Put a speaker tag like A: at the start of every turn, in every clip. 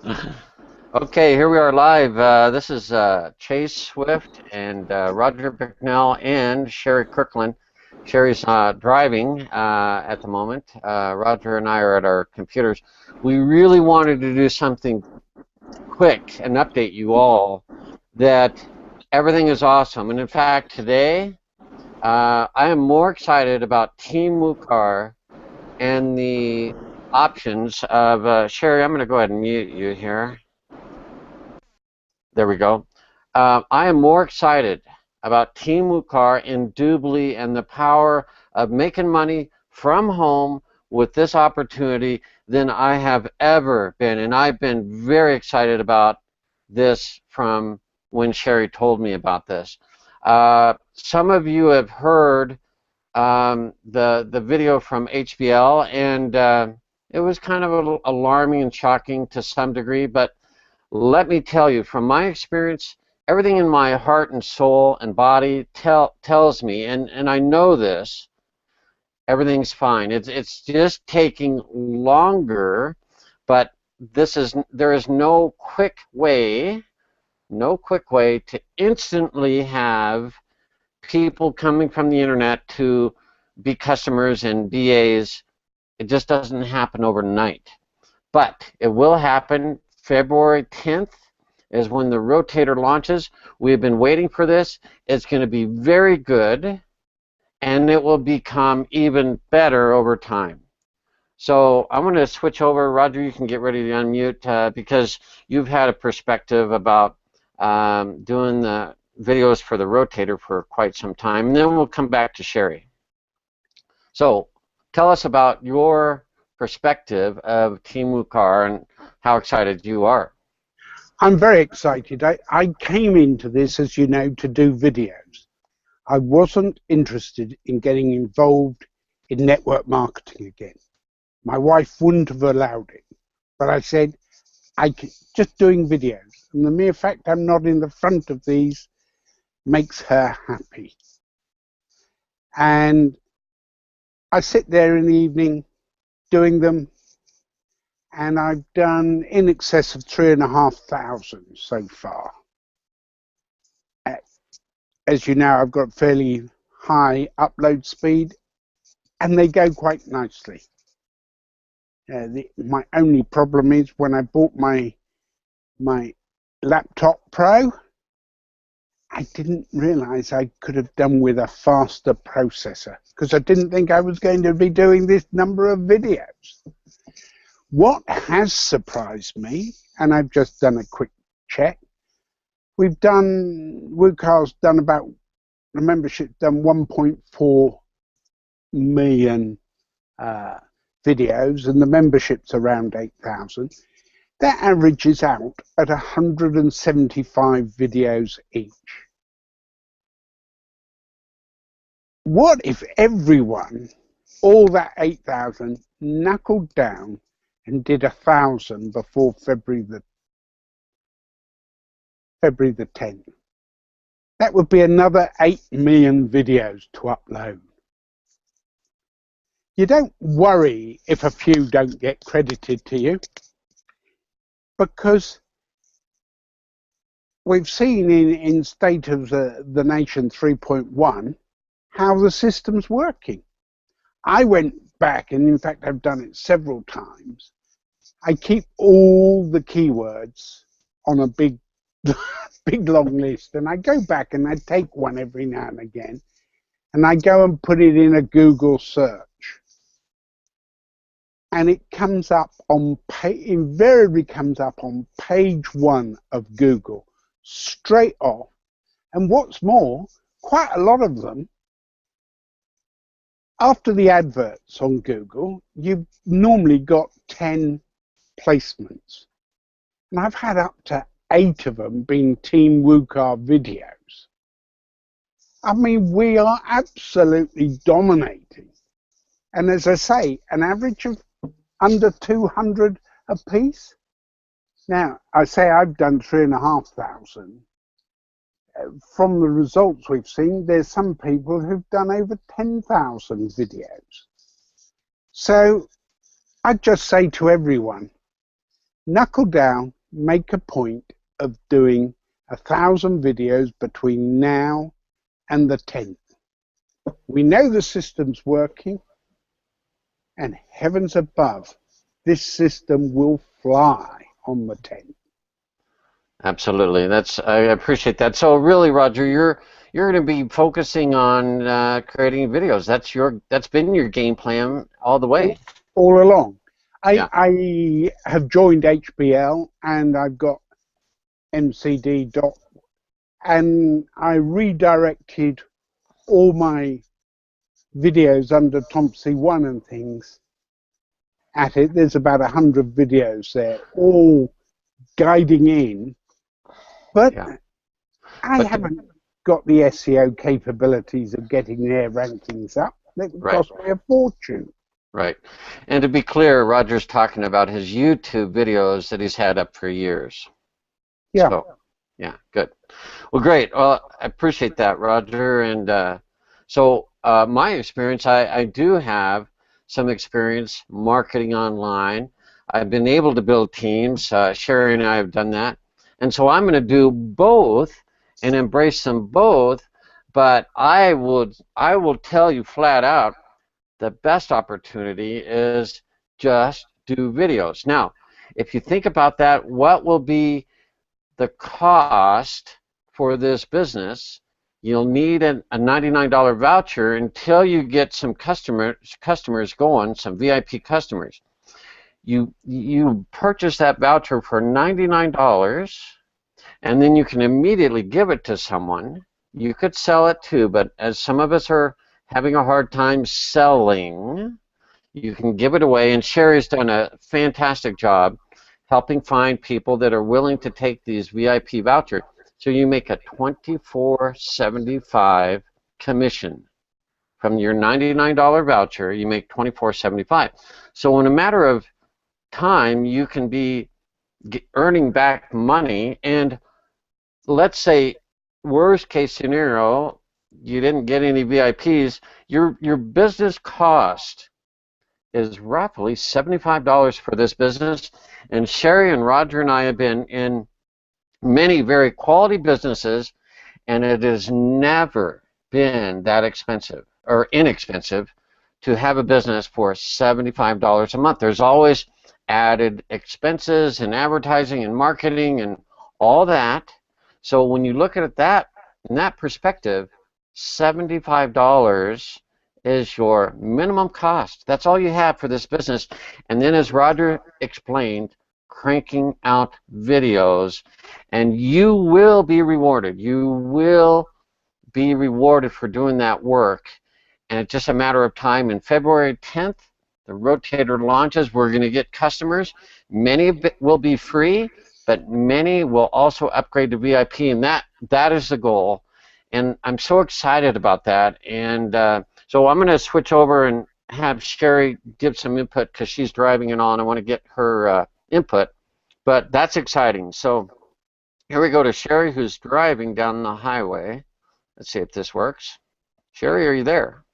A: Okay, here we are live. This is Chase Swift and Roger Bicknell and Sherry Kirkland. Sherry's driving at the moment. Roger and I are at our computers. We really wanted to do something quick and update you all that everything is awesome. And in fact, today I am more excited about Team WUKAR and the options of Sherry. I'm going to go ahead and mute you here. There we go. I am more excited about Team WUKAR indubitably and the power of making money from home with this opportunity than I have ever been. And I've been very excited about this from when Sherry told me about this. Some of you have heard the video from HBL, and it was kind of alarming and shocking to some degree, but let me tell you, from my experience, everything in my heart and soul and body tells me, and I know this, everything's fine. It's just taking longer, but there is no quick way to instantly have people coming from the internet to be customers and BAs. It just doesn't happen overnight. But it will happen. February 10th is when the rotator launches. We've been waiting for this. It's going to be very good, and it will become even better over time. So I'm going to switch over. Roger, you can get ready to unmute because you've had a perspective about doing the videos for the rotator for quite some time. And then we'll come back to Sherry. So tell us about your perspective of Team WUKAR and how excited you are.
B: I'm very excited. I came into this, as you know, to do videos. I wasn't interested in getting involved in network marketing again. My wife wouldn't have allowed it. But I said, just doing videos. And the mere fact I'm not in the front of these makes her happy. And I sit there in the evening doing them, and I've done in excess of 3,500 so far. As you know, I've got fairly high upload speed, and they go quite nicely. My only problem is when I bought my laptop Pro, I didn't realize I could have done with a faster processor because I didn't think I was going to be doing this number of videos. What has surprised me, and I've just done a quick check, WUKAR's done about, the membership's done 1.4 million videos, and the membership's around 8,000. That averages out at 175 videos each. What if everyone, all that 8,000, knuckled down and did 1,000 before February the 10th? That would be another 8 million videos to upload. You don't worry if a few don't get credited to you, because we've seen in State of the Nation 3.1 how the system's working. I went back, and in fact I've done it several times. I keep all the keywords on a big long list, and I go back and I take one every now and again, and I go and put it in a Google search, and it comes up on invariably comes up on page 1 of Google straight off. And what's more, quite a lot of them, after the adverts on Google, you've normally got 10 placements, and I've had up to 8 of them being Team WUKAR videos. I mean, we are absolutely dominating. And as I say, an average of under 200 a piece. Now, I say I've done 3,500. From the results we've seen, there's some people who've done over 10,000 videos. So I'd just say to everyone, Knuckle down, make a point of doing 1,000 videos between now and the 10th. We know the system's working, and heavens above, this system will fly on the 10th.
A: Absolutely. I appreciate that. So really, Roger, you're going to be focusing on creating videos. That's been your game plan all the way.
B: All along.
A: Yeah.
B: I have joined HBL and I've got MCD dot, and I redirected all my videos under Thompson 1 and things at it. There's about 100 videos there, all guiding in, but
A: Yeah.
B: I haven't got the SEO capabilities of getting their rankings up. It would cost me a fortune.
A: Right. And to be clear, Roger's talking about his YouTube videos that he's had up for years.
B: Yeah.
A: So, yeah, good. Well, great. Well, I appreciate that, Roger. And my experience, I do have some experience marketing online. I've been able to build teams. Sherry and I have done that. And so I'm going to do both and embrace them both. But I will tell you flat out, the best opportunity is just do videos. Now, if you think about that, what will be the cost for this business? You'll need a $99 voucher until you get some customers going, some VIP customers. You purchase that voucher for $99, and then you can immediately give it to someone. You could sell it too, but as some of us are having a hard time selling, you can give it away. And Sherry's done a fantastic job helping find people that are willing to take these VIP vouchers. So you make a $24.75 commission from your $99 voucher. You make $24.75. So in a matter of time, you can be earning back money. And let's say, worst case scenario, you didn't get any VIPs. Your business cost is roughly $75 for this business. And Sherry and Roger and I have been in many very quality businesses, and it has never been that expensive or inexpensive to have a business for $75 a month. There's always added expenses and advertising and marketing and all that. So when you look at that in that perspective, $75 is your minimum cost. That's all you have for this business. And then, as Roger explained, cranking out videos, and you will be rewarded. You will be rewarded for doing that work. And it's just a matter of time. In February 10th, the rotator launches. We're going to get customers. Many will be free, but many will also upgrade to VIP, and that is the goal. And I'm so excited about that. And so I'm going to switch over and have Sherry give some input because she's driving and all, and I want to get her input. But that's exciting. So here we go to Sherry, who's driving down the highway. Let's see if this works. Sherry, are you there?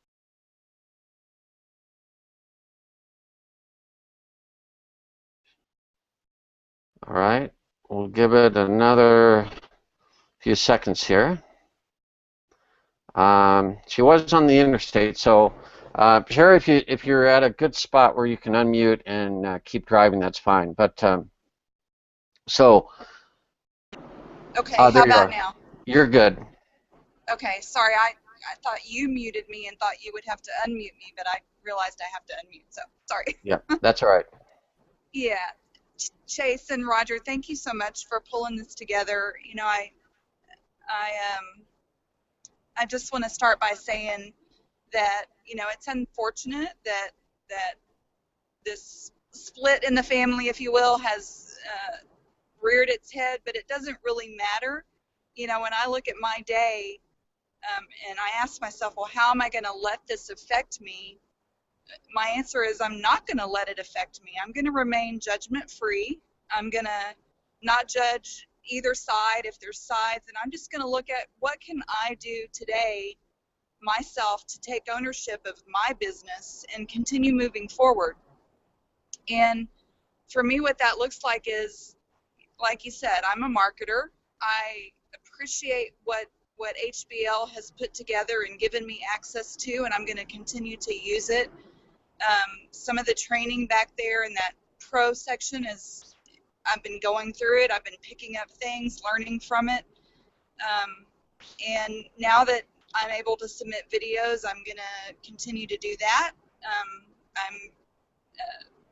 A: All right. We'll give it another few seconds here. She was on the interstate, so Sherry, if you're at a good spot where you can unmute and keep driving, that's fine. But so
C: okay, how
A: there you
C: about
A: are.
C: now?
A: You're good.
C: Okay, sorry, I thought you muted me and thought you would have to unmute me, but I realized I have to unmute, so sorry.
A: Yeah, that's all right.
C: Yeah, Chase and Roger, thank you so much for pulling this together. You know, I just want to start by saying that, you know, it's unfortunate that this split in the family, if you will, has reared its head, but it doesn't really matter. You know, when I look at my day and I ask myself, well, how am I going to let this affect me? My answer is I'm not going to let it affect me. I'm going to remain judgment free. I'm going to not judge either side if there's sides, and I'm just going to look at what can I do today myself to take ownership of my business and continue moving forward. And for me, what that looks like is, like you said, I'm a marketer. I appreciate what HBL has put together and given me access to, and I'm going to continue to use it. Some of the training back there in that pro section is, I've been going through it. I've been picking up things, learning from it. And now that I'm able to submit videos, I'm going to continue to do that. I'm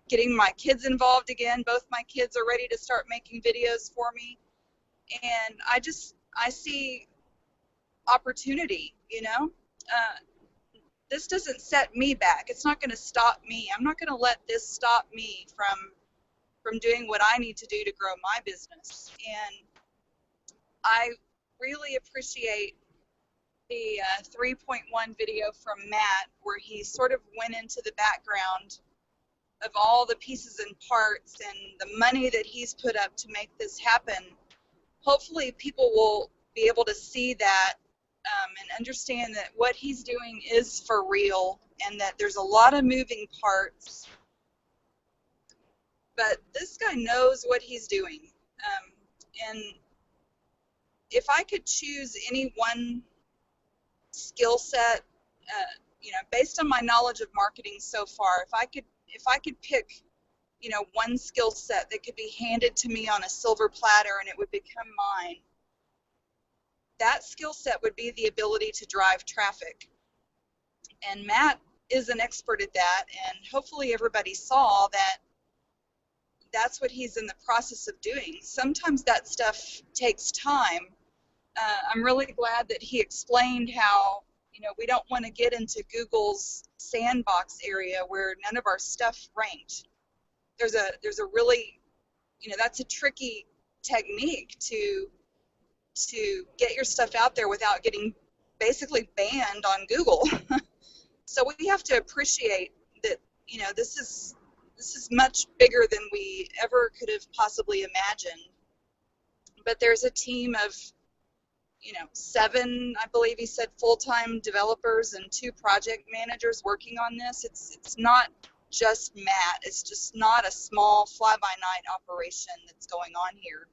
C: getting my kids involved again. Both my kids are ready to start making videos for me. And I see opportunity, you know. This doesn't set me back. It's not going to stop me. I'm not going to let this stop me from doing what I need to do to grow my business. And I really appreciate the 3.1 video from Matt, where he sort of went into the background of all the pieces and parts and the money that he's put up to make this happen. Hopefully people will be able to see that and understand that what he's doing is for real, and that there's a lot of moving parts, but this guy knows what he's doing. And if I could choose any one skill set, you know, based on my knowledge of marketing so far, if I could pick, you know, one skill set that could be handed to me on a silver platter and it would become mine, that skill set would be the ability to drive traffic. And Matt is an expert at that, and hopefully everybody saw that that's what he's in the process of doing. Sometimes that stuff takes time. I'm really glad that he explained how, you know, we don't want to get into Google's sandbox area where none of our stuff ranked. There's a really, you know, that's a tricky technique to get your stuff out there without getting basically banned on Google. So we have to appreciate that, you know, this is much bigger than we ever could have possibly imagined. But there's a team of, you know, 7, I believe he said, full-time developers and 2 project managers working on this. It's not just Matt. It's just not a small fly-by-night operation that's going on here.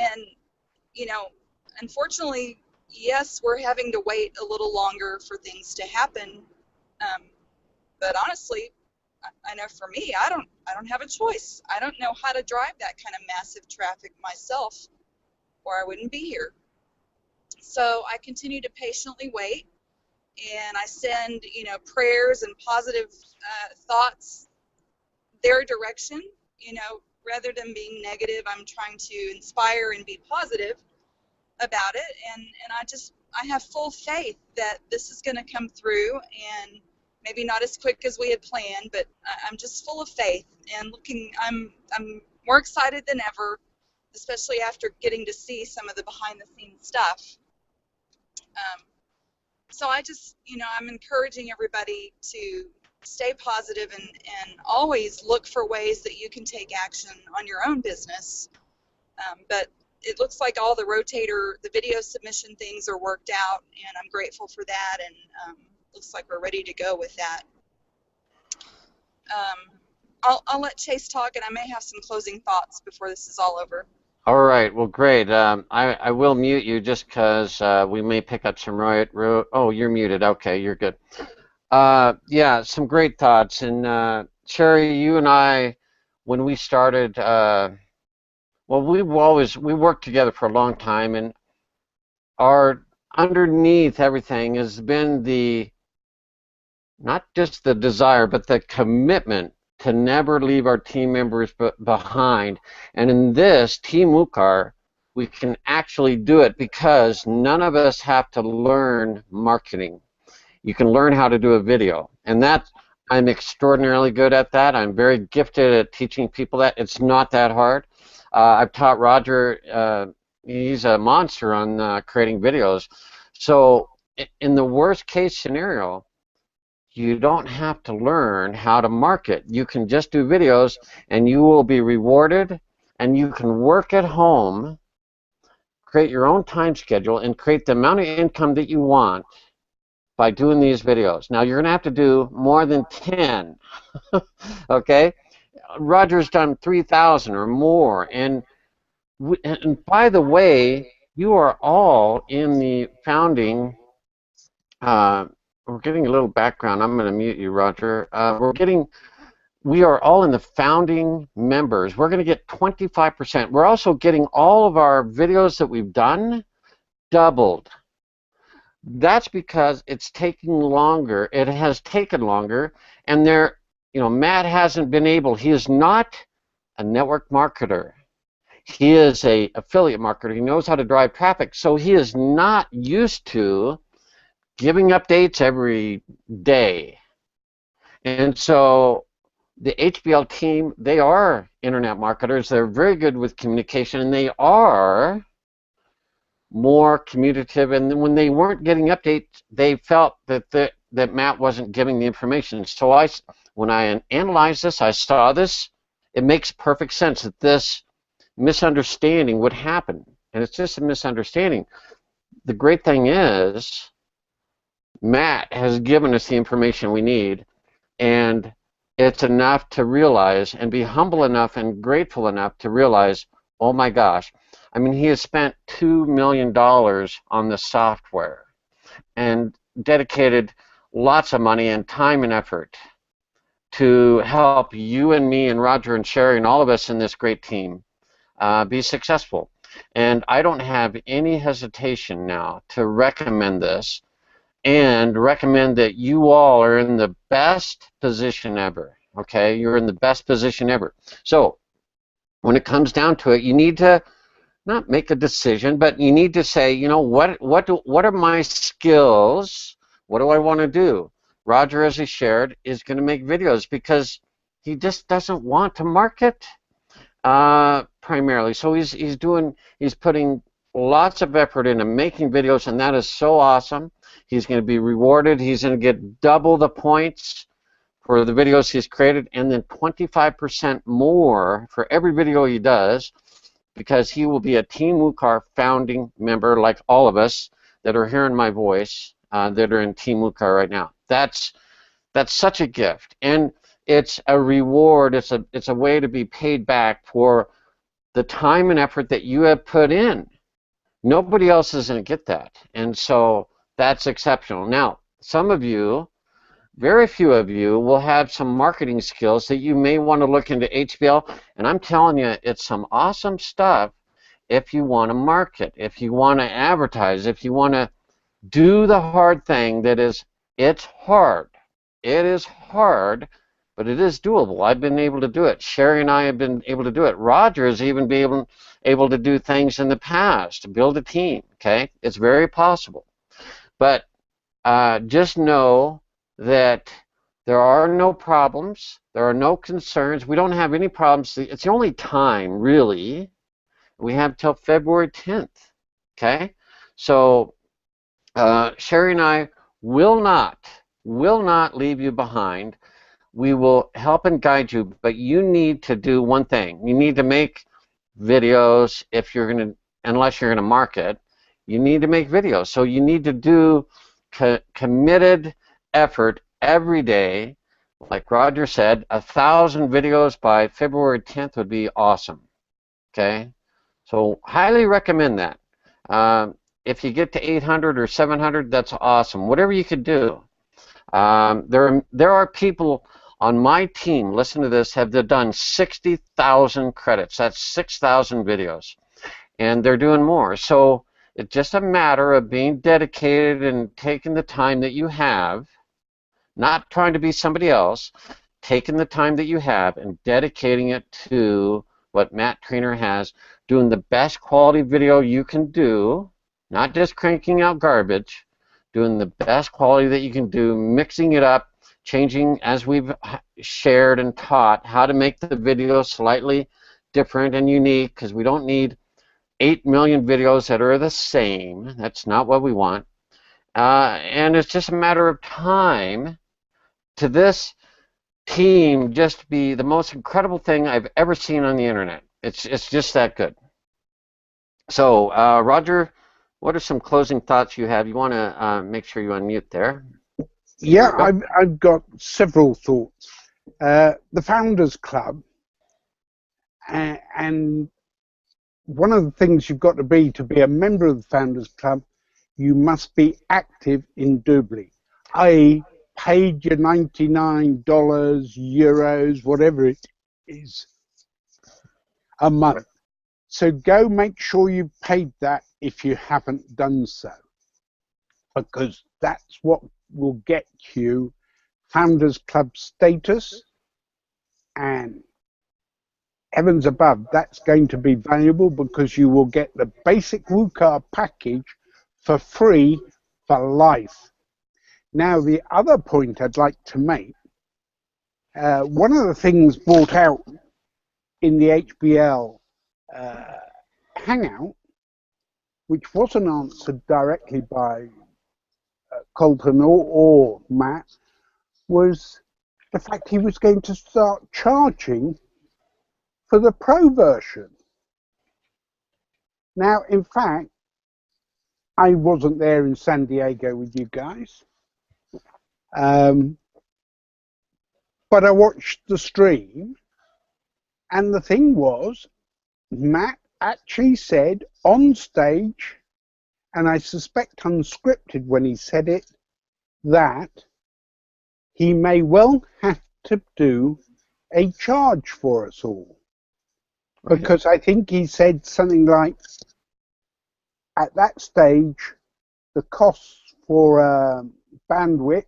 C: And, you know, unfortunately, yes, we're having to wait a little longer for things to happen. But honestly, I know for me, I don't have a choice. I don't know how to drive that kind of massive traffic myself, or I wouldn't be here. So I continue to patiently wait, and I send, you know, prayers and positive thoughts their direction. You know, rather than being negative, I'm trying to inspire and be positive about it. And I have full faith that this is going to come through, and maybe not as quick as we had planned, but I'm just full of faith and I'm more excited than ever, especially after getting to see some of the behind the scenes stuff. So I just, you know, I'm encouraging everybody to stay positive and always look for ways that you can take action on your own business. But it looks like all the the video submission things are worked out, and I'm grateful for that, and looks like we're ready to go with that. I'll let Chase talk, and I may have some closing thoughts before this is all over.
A: All right, well, great. I will mute you just because we may pick up some oh, you're muted. Okay, you're good. Yeah, some great thoughts. And Sherry, you and I, when we started, well, we worked together for a long time, and underneath everything has been not just the desire, but the commitment to never leave our team members behind. And in this Team WUKAR, we can actually do it because none of us have to learn marketing. You can learn how to do a video, and I'm extraordinarily good at that. I'm very gifted at teaching people that. It's not that hard. I've taught Roger, he's a monster on creating videos. So in the worst case scenario, you don't have to learn how to market. You can just do videos, and you will be rewarded, and you can work at home, create your own time schedule, and create the amount of income that you want by doing these videos. Now, you're going to have to do more than 10, okay? Roger's done 3,000 or more. And by the way, you are all in the founding. We're getting a little background. I'm going to mute you, Roger. We are all in the founding members. We're going to get 25%. We're also getting all of our videos that we've done doubled. That's because it's taking longer. It has taken longer, and Matt hasn't been able. He is not a network marketer. He is a affiliate marketer. He knows how to drive traffic, so he is not used to giving updates every day. And so the HBL team, they are internet marketers. They're very good with communication, and they are more communicative. And when they weren't getting updates, they felt that Matt wasn't giving the information. So when I analyzed this, I saw this. It makes perfect sense that this misunderstanding would happen, and it's just a misunderstanding. The great thing is Matt has given us the information we need, and it's enough to realize and be humble enough and grateful enough to realize, oh my gosh, I mean, he has spent $2 million on the software and dedicated lots of money and time and effort to help you and me and Roger and Sherry and all of us in this great team be successful. And I don't have any hesitation now to recommend this and recommend that you all are in the best position ever. Okay, you're in the best position ever. So when it comes down to it, you need to not make a decision, but you need to say, you know, what are my skills? What do I want to do? Roger, as he shared, is going to make videos because he just doesn't want to market primarily. So he's putting lots of effort into making videos, and that is so awesome. He's going to be rewarded. He's going to get double the points for the videos he's created, and then 25% more for every video he does, because he will be a Team WUKAR founding member, like all of us that are hearing my voice, that are in Team WUKAR right now. That's such a gift, and it's a reward. It's a way to be paid back for the time and effort that you have put in. Nobody else is going to get that, and so that's exceptional. Now, some of you, very few of you, will have some marketing skills that you may want to look into HBL, and I'm telling you, it's some awesome stuff if you want to market, if you want to advertise, if you want to do the hard thing. It's hard. It is hard, but it is doable. I've been able to do it. Sherry and I have been able to do it. Roger has even been able to do things in the past, to build a team, okay? It's very possible. But just know that there are no problems, there are no concerns. We don't have any problems. It's the only time, really, we have till February 10th, okay? So Sherry and I will not leave you behind. We will help and guide you, but you need to do one thing. You need to make videos unless you're going to market. You need to make videos. So you need to do committed effort every day. Like Roger said, 1,000 videos by February 10th would be awesome. Okay? So highly recommend that. If you get to 800 or 700, that's awesome. Whatever you could do. There are people on my team, listen to this, have done 60,000 credits. That's 6,000 videos. And they're doing more. So it's just a matter of being dedicated and taking the time that you have, not trying to be somebody else, taking the time that you have and dedicating it to what Matt Trainer has, doing the best quality video you can do, not just cranking out garbage, doing the best quality that you can do, mixing it up, changing, as we've shared and taught, how to make the video slightly different and unique, because we don't need 8 million videos that are the same. That's not what we want. And it's just a matter of time to this team just be the most incredible thing I've ever seen on the internet. It's just that good. So, Roger, what are some closing thoughts you have? You want to make sure you unmute there.
B: Yeah, I've got several thoughts. the Founders Club, and one of the things you've got to be a member of the Founders Club, you must be active indubitably, i.e. paid your $99, euros, whatever it is, a month. So go make sure you've paid that if you haven't done so, because that's what will get you Founders Club status, and heavens above, that's going to be valuable because you will get the basic WUKAR package for free for life. Now, the other point I'd like to make, one of the things brought out in the HBL Hangout, which wasn't answered directly by Colton or Matt, was the fact he was going to start charging for the Pro version. Now, in fact, I wasn't there in San Diego with you guys, but I watched the stream, and the thing was, Matt actually said on stage, and I suspect unscripted when he said it, that he may well have to do a charge for us all. Right. Because I think he said something like, at that stage, the costs for bandwidth,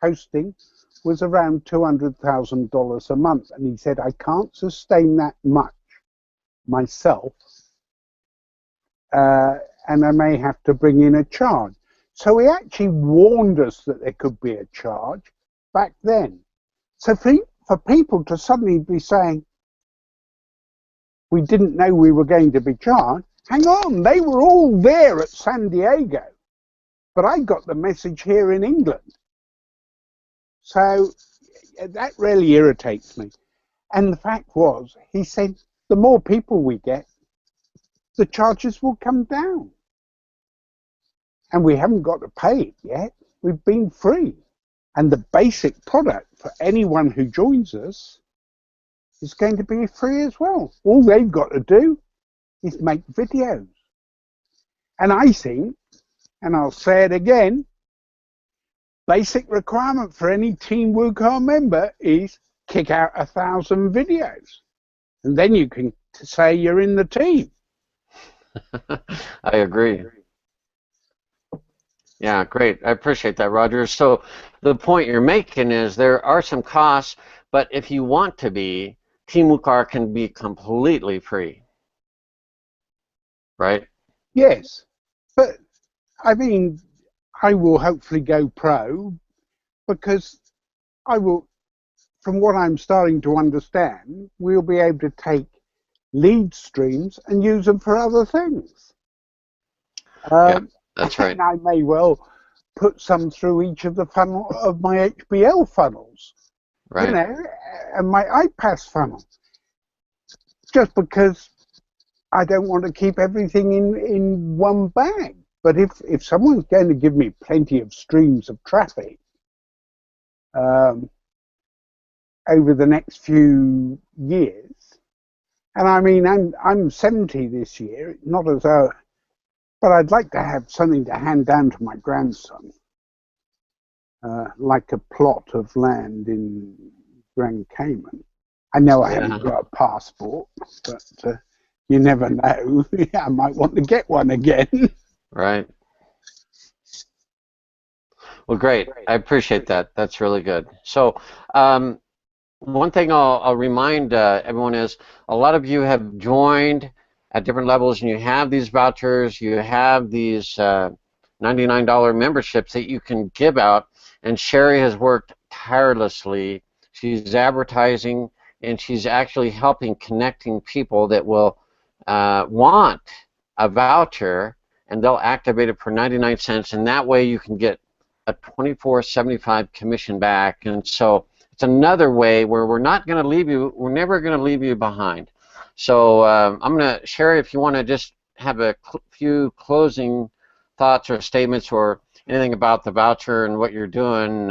B: hosting, was around $200,000 a month. And he said, I can't sustain that much myself, and I may have to bring in a charge. So he actually warned us that there could be a charge back then. So for people to suddenly be saying, we didn't know we were going to be charged, hang on, they were all there at San Diego, but I got the message here in England. So that really irritates me. And the fact was, he said, the more people we get, the charges will come down. And we haven't got to pay it yet. We've been free. And the basic product for anyone who joins us is going to be free as well. All they've got to do is make videos. And I think, and I'll say it again, basic requirement for any Team WUKAR member is kick out 1,000 videos. And then you can say you're in the team.
A: I agree. Yeah, great. I appreciate that, Roger. So the point you're making is there are some costs, but if you want to be, Team WUKAR can be completely free. Right?
B: Yes. But, I mean, I will hopefully go pro because I will, from what I'm starting to understand, we'll be able to take lead streams and use them for other things.
A: Yeah, that's right.
B: And I may well put some through each of the funnel of my HBL funnels,
A: right?
B: You know, and my iPass funnel, just because I don't want to keep everything in one bag. But if someone's going to give me plenty of streams of traffic over the next few years, and I mean I'm 70 this year, not as though, but I'd like to have something to hand down to my grandson, like a plot of land in Grand Cayman. I know I haven't got a passport, but you never know. I might want to get one again.
A: Right. Well, great. I appreciate that. That's really good. So one thing I'll remind everyone is a lot of you have joined at different levels, and you have these vouchers, you have these $99 memberships that you can give out, and Sherry has worked tirelessly. She's advertising, and she's actually helping connecting people that will want a voucher, and they'll activate it for 99 cents, and that way you can get a $24.75 commission back. And so it's another way where we're not going to leave you, we're never going to leave you behind. So I'm going to, Sherry, if you want to just have a few closing thoughts or statements or anything about the voucher and what you're doing,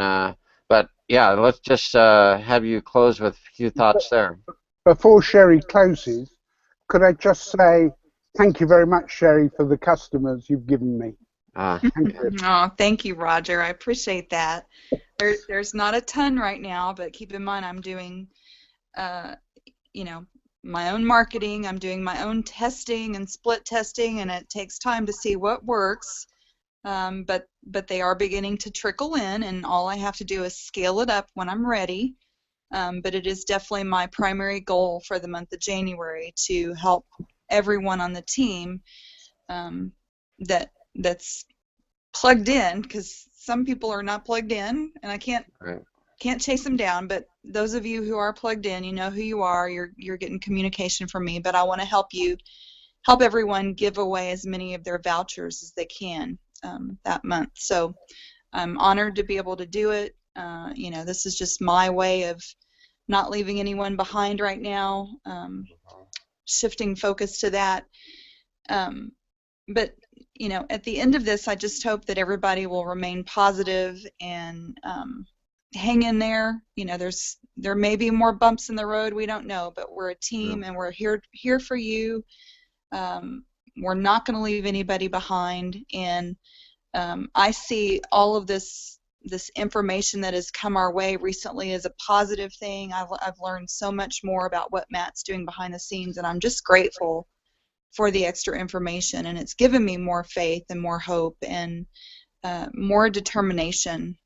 A: but yeah, let's just have you close with a few thoughts there.
B: Before Sherry closes, could I just say thank you very much, Sherry, for the customers you've given me. Thank you.
C: Oh, thank you, Roger. I appreciate that. There's not a ton right now, but keep in mind I'm doing, you know, my own marketing. I'm doing my own testing and split testing, and it takes time to see what works. But they are beginning to trickle in, and all I have to do is scale it up when I'm ready. But it is definitely my primary goal for the month of January to help everyone on the team that's plugged in, because some people are not plugged in, and I can't chase them down. But those of you who are plugged in, you know who you are. You're getting communication from me. But I want to help everyone give away as many of their vouchers as they can that month. So I'm honored to be able to do it. You know, this is just my way of not leaving anyone behind right now, shifting focus to that. But, you know, at the end of this, I just hope that everybody will remain positive and hang in there. You know, there may be more bumps in the road, we don't know, but we're a team and we're here for you. We're not going to leave anybody behind, and I see all of this information that has come our way recently as a positive thing. I've learned so much more about what Matt's doing behind the scenes, and I'm just grateful for the extra information, and it's given me more faith and more hope and more determination.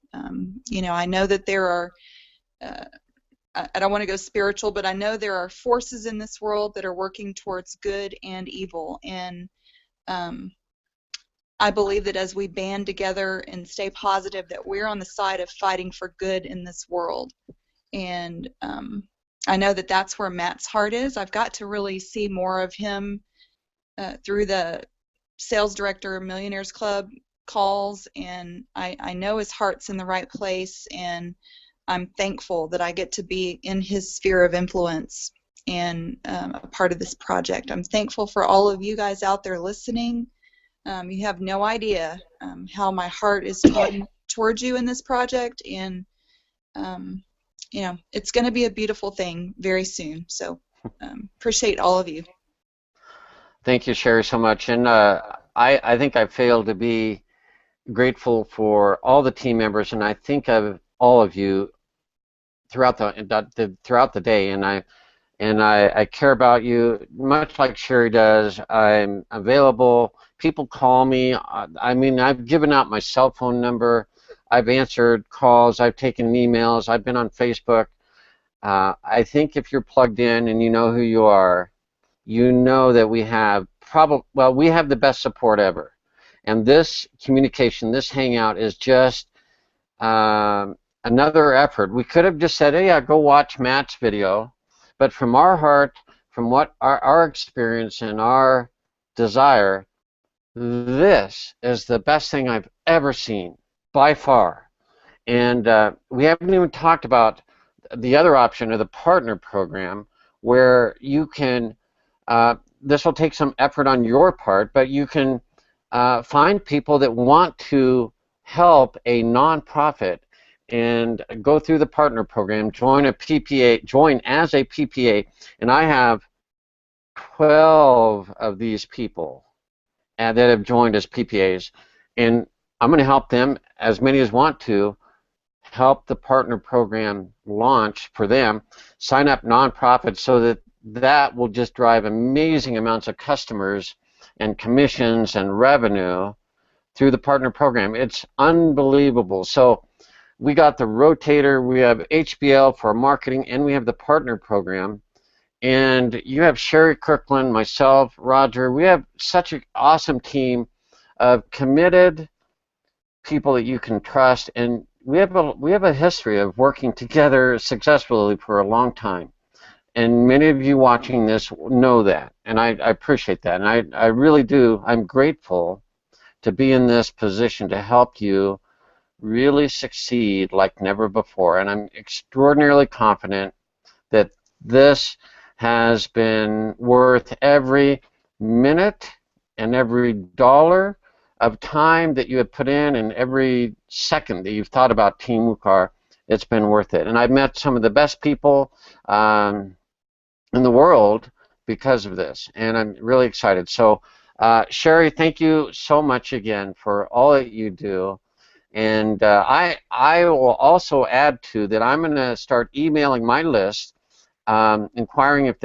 C: You know, I know that there are I don't want to go spiritual, but I know there are forces in this world that are working towards good and evil, and I believe that as we band together and stay positive, that we're on the side of fighting for good in this world. And I know that that's where Matt's heart is. I've got to really see more of him through the Sales Director Millionaires Club calls, and I know his heart's in the right place, and I'm thankful that I get to be in his sphere of influence and a part of this project. I'm thankful for all of you guys out there listening. You have no idea how my heart is towards you in this project, and you know, it's going to be a beautiful thing very soon. So appreciate all of you.
A: Thank you, Sherry, so much. And I think I failed to be grateful for all the team members, and I think of all of you throughout the day, and I care about you much like Sherry does. I'm available. People call me. I mean, I've given out my cell phone number. I've answered calls. I've taken emails. I've been on Facebook. I think if you're plugged in and you know who you are, you know that we have we have the best support ever. And this communication, this hangout is just another effort. We could have just said, hey, yeah, go watch Matt's video. But from our heart, from what our experience and our desire, this is the best thing I've ever seen, by far. And we haven't even talked about the other option of the partner program, where you can, this will take some effort on your part, but you can find people that want to help a nonprofit and go through the partner program, join a PPA, join as a PPA, and I have 12 of these people that have joined as PPAs, and I'm going to help them, as many as want to, help the partner program launch for them, sign up nonprofits, so that will just drive amazing amounts of customers and commissions and revenue through the partner program. It's unbelievable. So we got the rotator, we have HBL for marketing, and we have the partner program. And you have Sherry Kirkland, myself, Roger. We have such an awesome team of committed people that you can trust, and we have a history of working together successfully for a long time. And many of you watching this know that, and I appreciate that, and I really do. I'm grateful to be in this position to help you really succeed like never before, and I'm extraordinarily confident that this has been worth every minute and every dollar of time that you have put in, and every second that you've thought about Team WUKAR. it's been worth it. And I've met some of the best people in the world because of this, and I'm really excited. So, Sherry, thank you so much again for all that you do. And I will also add to that. I'm going to start emailing my list, inquiring if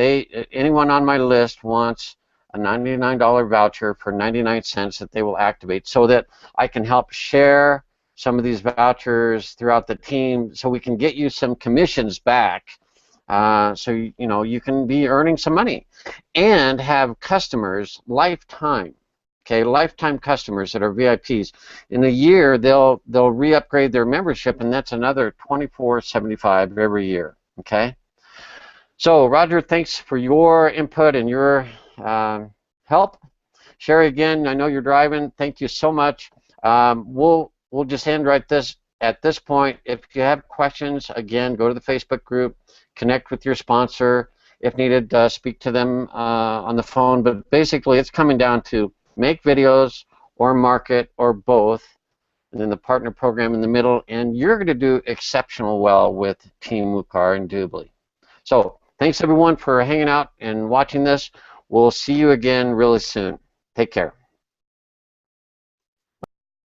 A: anyone on my list wants a $99 voucher for 99 cents that they will activate, so that I can help share some of these vouchers throughout the team, so we can get you some commissions back. So you can be earning some money and have customers lifetime. Okay, lifetime customers that are VIPs. In a year, they'll re-upgrade their membership, and that's another $24.75 every year. Okay. So Roger, thanks for your input and your help. Sherry, again, I know you're driving. Thank you so much. We'll just end right at this point. If you have questions, again, go to the Facebook group, connect with your sponsor. If needed, speak to them on the phone. But basically, it's coming down to make videos or market or both, and then the partner program in the middle, and you're going to do exceptional well with Team WUKAR and Doobly. So thanks everyone for hanging out and watching this. We'll see you again really soon. Take care.